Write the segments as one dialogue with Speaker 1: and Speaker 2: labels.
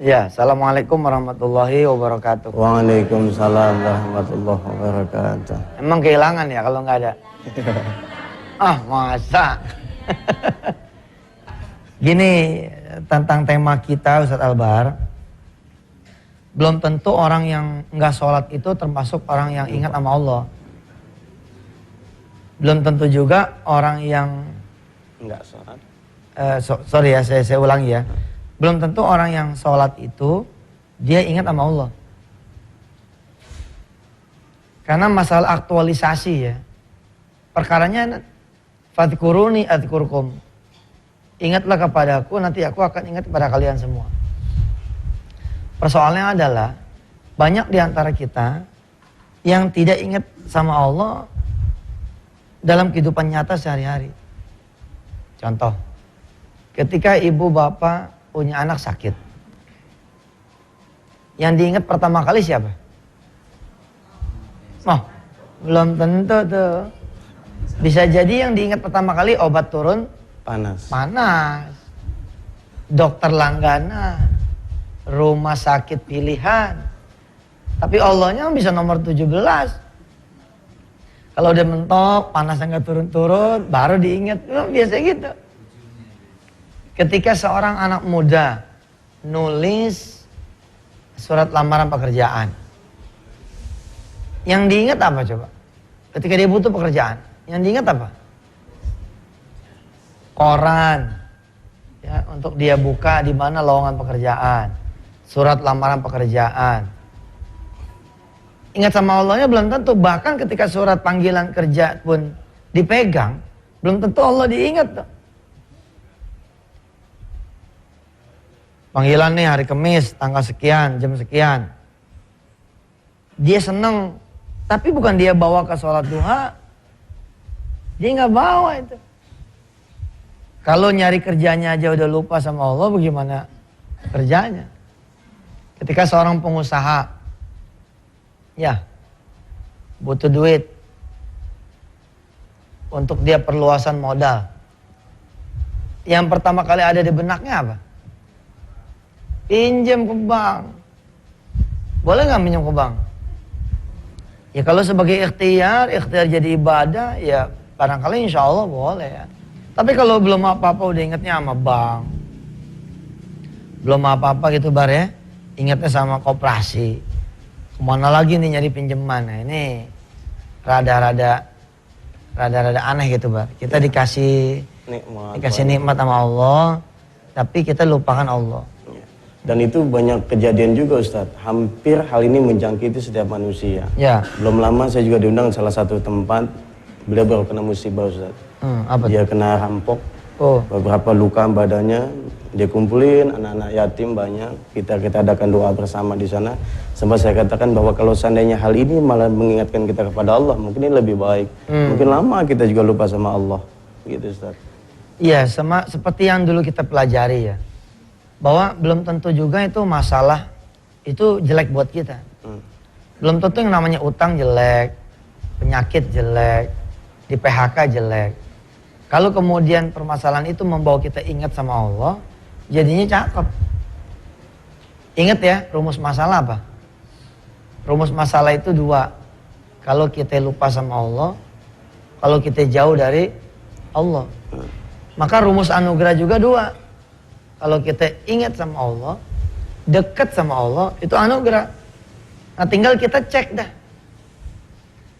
Speaker 1: Ya, assalamualaikum warahmatullahi wabarakatuh.
Speaker 2: Waalaikumsalam warahmatullahi wabarakatuh.
Speaker 1: Emang kehilangan ya kalau nggak ada? Ah, masa? Gini, tentang tema kita Ustadz Albar, belum tentu orang yang nggak sholat itu termasuk orang yang ingat sama Allah. Belum tentu juga orang yang
Speaker 2: Enggak sholat.
Speaker 1: sorry ya, saya ulangi ya. Belum tentu orang yang sholat itu dia ingat sama Allah. Karena masalah aktualisasi ya. Perkaranya fadhkuruni adzkurkum. Ingatlah kepadaku, nanti aku akan ingat kepada kalian semua. Persoalannya adalah banyak di antara kita yang tidak ingat sama Allah dalam kehidupan nyata sehari-hari. Contoh, ketika ibu bapak punya anak sakit, yang diingat pertama kali siapa? Oh, belum tentu tuh. Bisa jadi yang diingat pertama kali obat turun
Speaker 2: Panas.
Speaker 1: dokter langganan, rumah sakit pilihan. Tapi Allahnya bisa nomor 17. Kalau udah mentok, panasnya nggak turun-turun, baru diingat. Biasa gitu. Ketika seorang anak muda nulis surat lamaran pekerjaan, yang diingat apa coba? Ketika dia butuh pekerjaan, yang diingat apa? Koran, ya, untuk dia buka di mana lowongan pekerjaan, surat lamaran pekerjaan. Ingat sama Allahnya belum tentu. Bahkan ketika surat panggilan kerja pun dipegang, belum tentu Allah diingat tuh. Panggilan nih hari Kamis, tanggal sekian, jam sekian. Dia seneng, tapi bukan dia bawa ke sholat duha. Dia nggak bawa itu. Kalau nyari kerjanya aja udah lupa sama Allah, bagaimana kerjanya? Ketika seorang pengusaha, ya, butuh duit untuk dia perluasan modal. Yang pertama kali ada di benaknya apa? Pinjam ke bank. Boleh nggak pinjam ke bank? Ya kalau sebagai ikhtiar jadi ibadah, ya barangkali insya Allah boleh ya. Tapi kalau belum apa-apa udah ingetnya sama bank, belum apa-apa gitu bar ya, ingetnya sama koperasi. Kemana lagi nih nyari pinjaman? Nah, ini rada-rada aneh gitu bar. Kita dikasih nikmat sama Allah, tapi kita lupakan Allah.
Speaker 2: Dan itu banyak kejadian juga Ustadz. Hampir hal ini menjangkiti setiap manusia.
Speaker 1: Ya.
Speaker 2: Belum lama saya juga diundang ke salah satu tempat. Beliau baru kena musibah Ustadz.
Speaker 1: Apa
Speaker 2: dia kena rampok. Beberapa luka badannya. Dia kumpulin anak-anak yatim banyak. Kita adakan doa bersama di sana. Sampai saya katakan bahwa kalau seandainya hal ini malah mengingatkan kita kepada Allah, mungkin ini lebih baik. Mungkin lama kita juga lupa sama Allah. Gitu Ustaz.
Speaker 1: Iya, sama seperti yang dulu kita pelajari ya. Bahwa belum tentu juga itu masalah itu jelek buat kita. Belum tentu yang namanya utang jelek, penyakit jelek, di PHK jelek. Kalau kemudian permasalahan itu membawa kita ingat sama Allah, jadinya cakep. Ingat ya, rumus masalah apa? Rumus masalah itu 2. Kalau kita lupa sama Allah, kalau kita jauh dari Allah. Maka rumus anugerah juga 2. Kalau kita ingat sama Allah, dekat sama Allah, itu anugerah. Nah tinggal kita cek dah.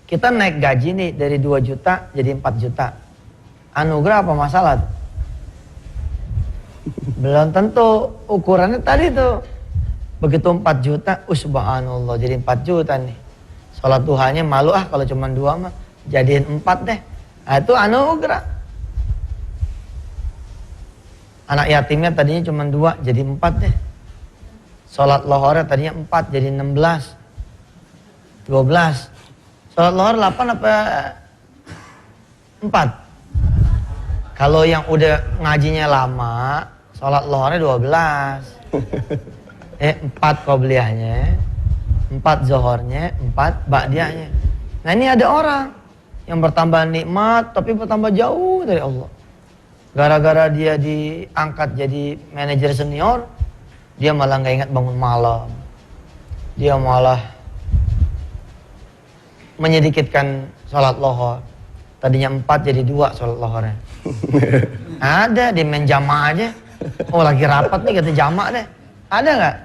Speaker 1: Kita naik gaji nih dari 2 juta jadi 4 juta. Anugerah apa masalah? Belum tentu. Ukurannya tadi tuh. Begitu 4 juta, subhanallah jadi 4 juta nih. Sholat duhanya malu kalau cuma 2 mah. Jadiin 4 deh. Nah itu anugerah. Anak yatimnya tadinya cuma 2 jadi 4 deh. Sholat lohornya tadinya 4 jadi 16. 12. Sholat lohor 8 apa 4? Kalau yang udah ngajinya lama, sholat lohornya 12. 4 qobliyahnya, 4 zohornya, 4 ba'diyahnya. Nah ini ada orang yang bertambah nikmat tapi bertambah jauh dari Allah. Gara-gara dia diangkat jadi manajer senior, Dia malah nggak ingat bangun malam. Dia malah menyedikitkan sholat lohor. Tadinya 4 jadi 2 sholat lohornya. Ada, dia main jamaah aja. Oh lagi rapat nih kita jamaah deh. Ada nggak?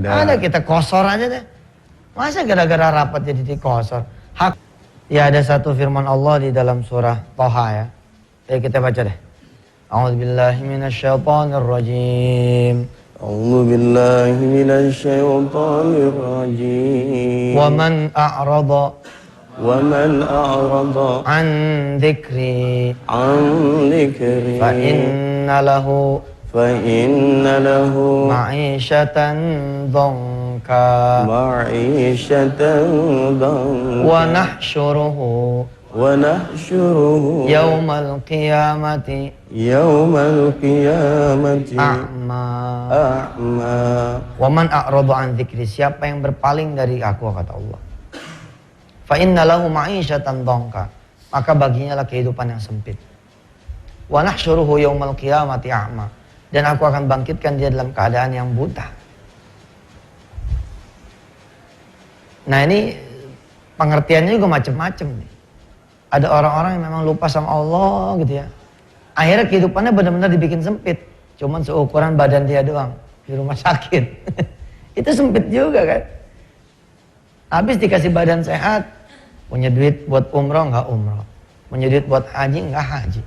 Speaker 1: Ada, kita kosor aja deh. Masa gara-gara rapat jadi dikosor? Hak. Ya ada satu firman Allah di dalam surah Thaha ya. Kita baca deh. A'udzubillahi minasyaitonirrajim.
Speaker 2: A'udzubillahi minasyaitonirrajim.
Speaker 1: Wa man a'rada an dzikri fa inna lahu ma'isyatan dhanka wa nahsyuruhu yaumal qiyamati a'ma. Wa man a'rada an dzikri, siapa yang berpaling dari aku, kata Allah, fa inna lahu ma'isyatan dhanka, maka baginya lah kehidupan yang sempit. Wa nahsyuruhu yaumal qiyamati a'ma, dan aku akan bangkitkan dia dalam keadaan yang buta. Nah ini pengertiannya juga macam-macam nih. Ada orang-orang yang memang lupa sama Allah gitu ya. Akhirnya kehidupannya benar-benar dibikin sempit. Cuman seukuran badan dia doang di rumah sakit. Itu sempit juga kan. Habis dikasih badan sehat, punya duit buat umroh nggak umroh, punya duit buat haji nggak haji,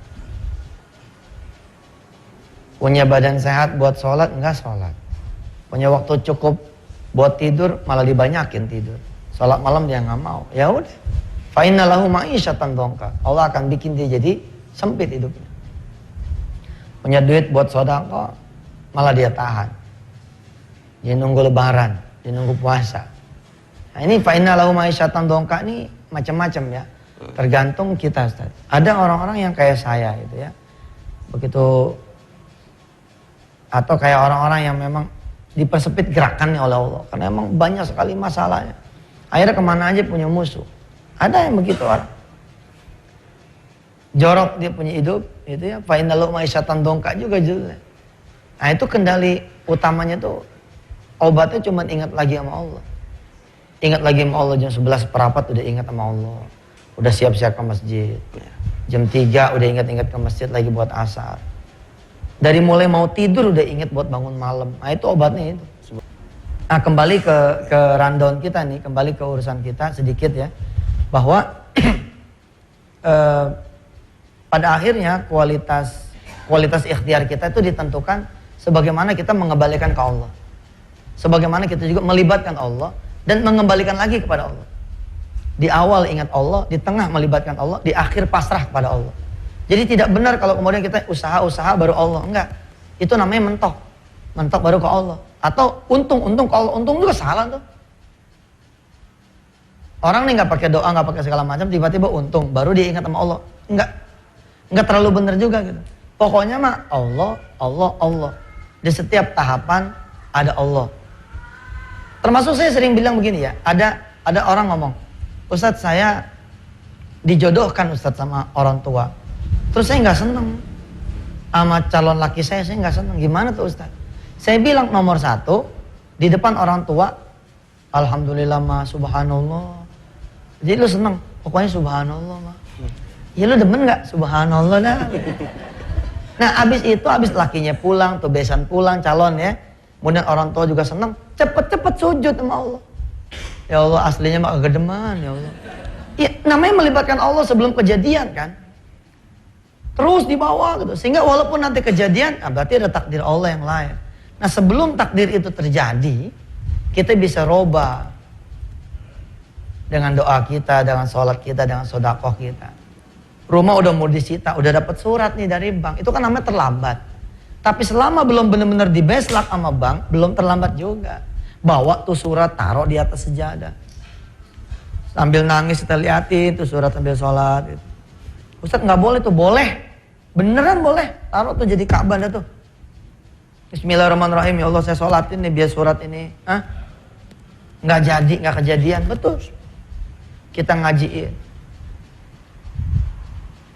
Speaker 1: punya badan sehat buat sholat nggak sholat, punya waktu cukup buat tidur malah dibanyakin tidur, sholat malam dia nggak mau. Ya udah, fa inna lahu ma'isyatan dhanka, Allah akan bikin dia jadi sempit hidupnya. Punya duit buat sedekah malah dia tahan, dia nunggu lebaran, dia nunggu puasa. Nah ini fa inna lahu ma'isyatan dhanka ini macam-macam ya, tergantung kita Ustaz. Ada orang-orang yang kayak saya gitu ya, begitu, atau kayak orang-orang yang memang dipersempit gerakannya oleh Allah karena emang banyak sekali masalahnya, akhirnya kemana aja punya musuh. Ada yang begitu orang, jorok dia punya hidup itu ya, fa inna lahu ma'isyatan dhanka juga judulnya. Nah itu kendali utamanya tuh, obatnya cuma ingat lagi sama Allah. Ingat lagi sama Allah, jam 11:15 udah ingat sama Allah, udah siap-siap ke masjid. Jam 3 udah ingat-ingat ke masjid lagi buat asar. Dari mulai mau tidur udah ingat buat bangun malam. Nah itu obatnya itu. Nah kembali ke rundown kita nih, kembali ke urusan kita sedikit ya, bahwa pada akhirnya kualitas ikhtiar kita itu ditentukan sebagaimana kita mengembalikan ke Allah, sebagaimana kita juga melibatkan Allah dan mengembalikan lagi kepada Allah. Di awal ingat Allah, di tengah melibatkan Allah, di akhir pasrah kepada Allah. Jadi tidak benar kalau kemudian kita usaha-usaha baru Allah, enggak. Itu namanya mentok. Mentok baru ke Allah. Atau untung ke Allah, untung juga salah tuh. Orang nih nggak pakai doa, nggak pakai segala macam, tiba-tiba untung, baru dia ingat sama Allah. Enggak terlalu benar juga gitu. Pokoknya mah Allah, Allah, Allah. Di setiap tahapan ada Allah. Termasuk saya sering bilang begini ya, ada orang ngomong, Ustadz saya dijodohkan Ustadz sama orang tua, terus saya nggak seneng sama calon laki saya nggak seneng. Gimana tuh Ustadz? Saya bilang nomor 1, di depan orang tua, alhamdulillah ma, subhanallah. Jadi lu seneng, pokoknya subhanallah ma. Ya lu demen nggak? Subhanallah dah. Nah abis lakinya pulang, tuh besan pulang calon ya, kemudian orang tua juga seneng, cepet-cepet sujud sama Allah. Ya Allah aslinya mah kegedeman ya Allah. Ya namanya melibatkan Allah sebelum kejadian kan. Terus dibawa gitu, sehingga walaupun nanti kejadian, berarti ada takdir Allah yang lain. Nah sebelum takdir itu terjadi, kita bisa robah dengan doa kita, dengan sholat kita, dengan sedekah kita. Rumah udah mau disita, udah dapat surat nih dari bank, itu kan namanya terlambat. Tapi selama belum benar-benar dibeslak sama bank, belum terlambat juga. Bawa tuh surat, taruh di atas sejadah. Sambil nangis kita liatin tuh surat sambil sholat. Gitu. Ustadz nggak boleh tuh, boleh. Beneran boleh, taruh tuh jadi Ka'bah dah tuh. Bismillahirrahmanirrahim, ya Allah saya sholatin nih biar surat ini. Nggak jadi, nggak kejadian, betul. Kita ngajiin.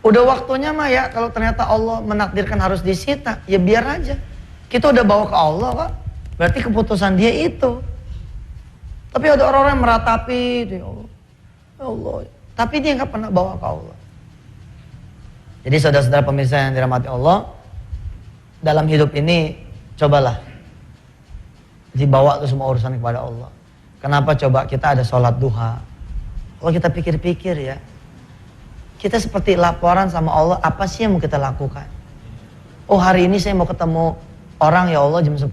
Speaker 1: Udah waktunya mah ya, kalau ternyata Allah menakdirkan harus disita, ya biar aja. Kita udah bawa ke Allah kok. Berarti keputusan dia itu. Tapi ada orang-orang yang meratapi, ya Allah, ya Allah. Tapi dia nggak pernah bawa ke Allah. Jadi saudara-saudara pemirsa yang dirahmati Allah, dalam hidup ini cobalah dibawa tuh semua urusan kepada Allah. Kenapa coba kita ada sholat duha? Kalau kita pikir-pikir ya, kita seperti laporan sama Allah, apa sih yang mau kita lakukan? Oh hari ini saya mau ketemu orang ya Allah jam 10,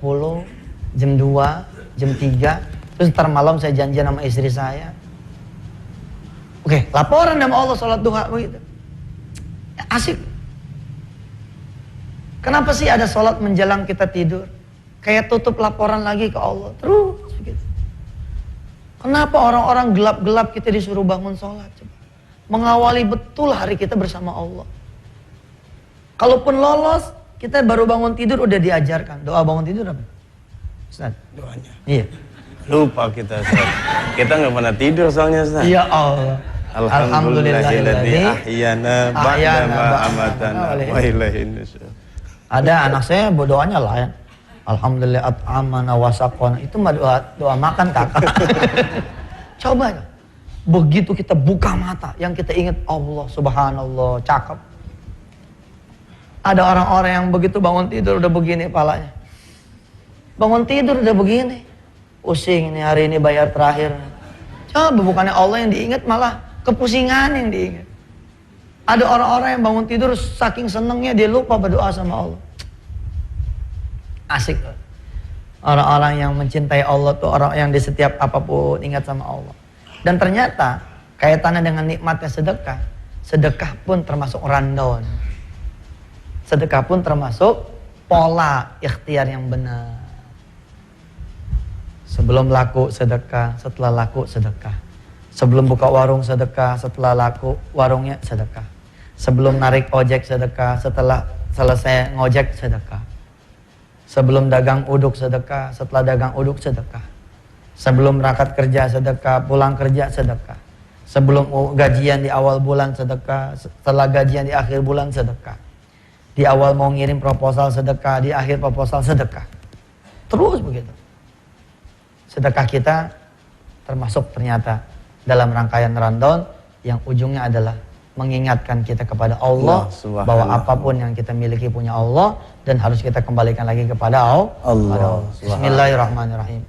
Speaker 1: jam 2, jam 3, terus ntar malam saya janjian sama istri saya. Oke, laporan sama Allah sholat duha begitu. Ya, asik. Kenapa sih ada sholat menjelang kita tidur? Kayak tutup laporan lagi ke Allah terus begitu. Kenapa orang-orang gelap-gelap kita disuruh bangun sholat? Coba. Mengawali betul hari kita bersama Allah. Kalaupun lolos, kita baru bangun tidur udah diajarkan. Doa bangun tidur apa? Ustaz?
Speaker 2: Doanya.
Speaker 1: Iya.
Speaker 2: Lupa kita, Ustaz. Kita nggak pernah tidur soalnya, Ustaz.
Speaker 1: Ya Allah.
Speaker 2: Alhamdulillahilladzi ahyana ba'dama amatana wa ilaihin nusyur.
Speaker 1: Ada anak saya berdoanya lain. Alhamdulillah at'amana wa saqana. Itu mah doa makan kakak. Coba. Begitu kita buka mata, yang kita ingat Allah subhanallah, cakep. Ada orang-orang yang begitu bangun tidur udah begini palanya. Bangun tidur udah begini. Pusing ini hari ini bayar terakhir. Coba bukannya Allah yang diingat, malah kepusingan yang diingat. Ada orang-orang yang bangun tidur saking senengnya dia lupa berdoa sama Allah. Asik. Orang-orang yang mencintai Allah tuh orang yang di setiap apapun ingat sama Allah. Dan ternyata kaitannya dengan nikmatnya sedekah. Sedekah pun termasuk rundown. Sedekah pun termasuk pola ikhtiar yang benar. Sebelum laku sedekah, setelah laku sedekah. Sebelum buka warung sedekah, setelah laku warungnya sedekah. Sebelum narik ojek sedekah, setelah selesai ngojek sedekah. Sebelum dagang uduk sedekah, setelah dagang uduk sedekah. Sebelum berangkat kerja sedekah, pulang kerja sedekah. Sebelum gajian di awal bulan sedekah, setelah gajian di akhir bulan sedekah. Di awal mau ngirim proposal sedekah, di akhir proposal sedekah. Terus begitu. Sedekah kita termasuk ternyata dalam rangkaian rundown yang ujungnya adalah mengingatkan kita kepada Allah bahwa apapun yang kita miliki punya Allah dan harus kita kembalikan lagi kepada Allah. Bismillahirrahmanirrahim.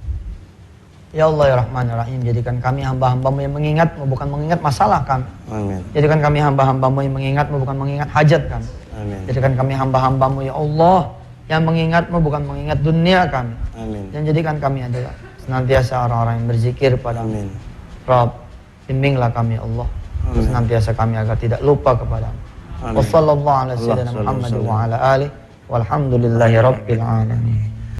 Speaker 1: Ya Allah ya Rahman ya Rahim, jadikan kami hamba-hambamu yang mengingatmu, bukan mengingat masalah kami. Amin. Jadikan kami hamba-hambamu yang mengingatmu, bukan mengingat hajat kami. Amin. Jadikan kami hamba-hambamu ya Allah yang mengingatmu, bukan mengingat dunia kami. Amin. Dan jadikan kami adalah senantiasa orang-orang yang berzikir pada Amin. Rabb, bimbinglah kami Allah. Senantiasa kami agar tidak lupa kepadamu. Wassallallahu ala sayyidina Muhammad wa ala alihi walhamdulillahi rabbil alamin.